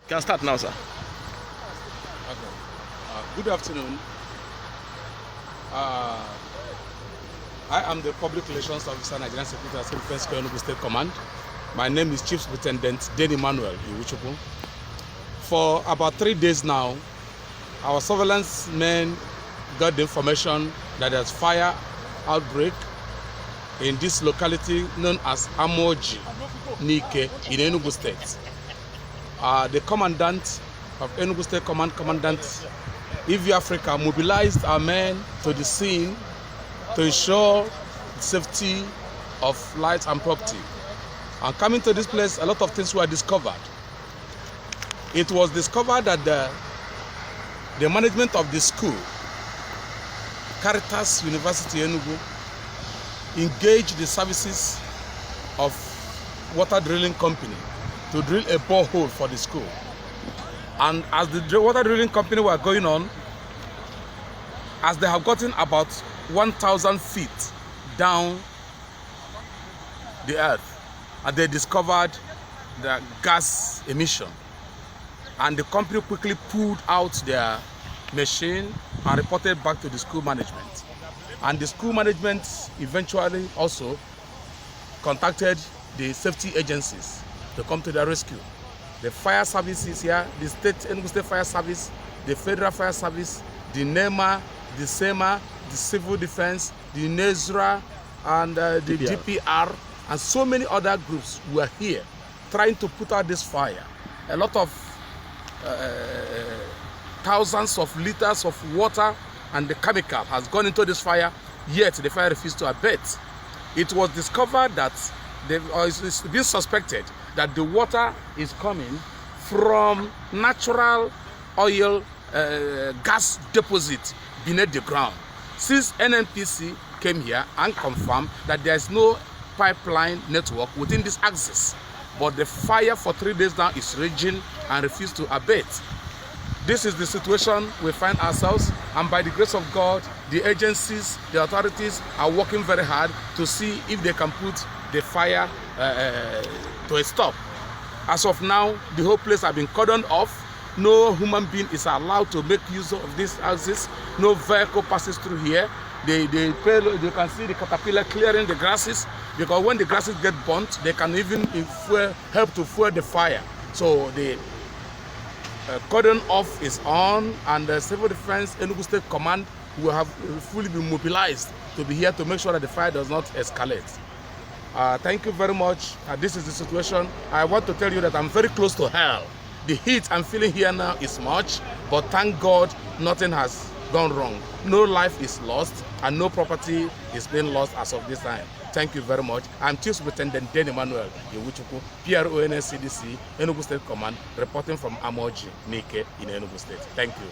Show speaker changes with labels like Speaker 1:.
Speaker 1: Can start now, sir.
Speaker 2: Okay. Good afternoon. I am the Public Relations Officer, Nigerian Security and Defense Corps, Enugwu State Command. My name is Chief Superintendent Denny Manuel Iwuchukwu. For about 3 days now, our surveillance men got the information that there's fire outbreak in this locality known as Amoji Nike in Enugwu State. The commandant of Enugwu State Command, Commandant Biafra, mobilized our men to the scene to ensure the safety of life and property. And coming to this place, a lot of things were discovered. It was discovered that the management of the school, Caritas University Enugwu, engaged the services of water drilling company to drill a borehole for the school. And as the water drilling company were going on, as they have gotten about 1,000 feet down the earth, and they discovered the gas emission. And the company quickly pulled out their machine and reported back to the school management. And the school management eventually also contacted the safety agencies to come to their rescue. The fire services here, the Enugwu State Fire Service, the Federal Fire Service, the NEMA, the SEMA, the Civil Defense, the NESRA, and the DPR, and so many other groups were here trying to put out this fire. A lot of thousands of liters of water and the chemical has gone into this fire, yet the fire refused to abate. It was discovered that it's been suspected that the water is coming from natural oil gas deposit beneath the ground. Since NNPC came here and confirmed that there is no pipeline network within this axis, but the fire for 3 days now is raging and refused to abate. This is the situation we find ourselves, and by the grace of God, the agencies, the authorities are working very hard to see if they can put the fire to a stop. As of now, the whole place has been cordoned off. No human being is allowed to make use of this axis. No vehicle passes through here. You can see the caterpillar clearing the grasses, because when the grasses get burnt, they can even help to fuel the fire. So the cordon off is on, and the Civil Defense Enugwu State Command will have fully been mobilized to be here to make sure that the fire does not escalate. Thank you very much. This is the situation. I want to tell you that I'm very close to hell. The heat I'm feeling here now is much, but thank God nothing has gone wrong. No life is lost and no property is being lost as of this time. Thank you very much. I'm Chief Superintendent Denny Manuel Iwuchukwu, PRONSCDC, Enugwu State Command, reporting from Amoji Nike in Enugu State. Thank you.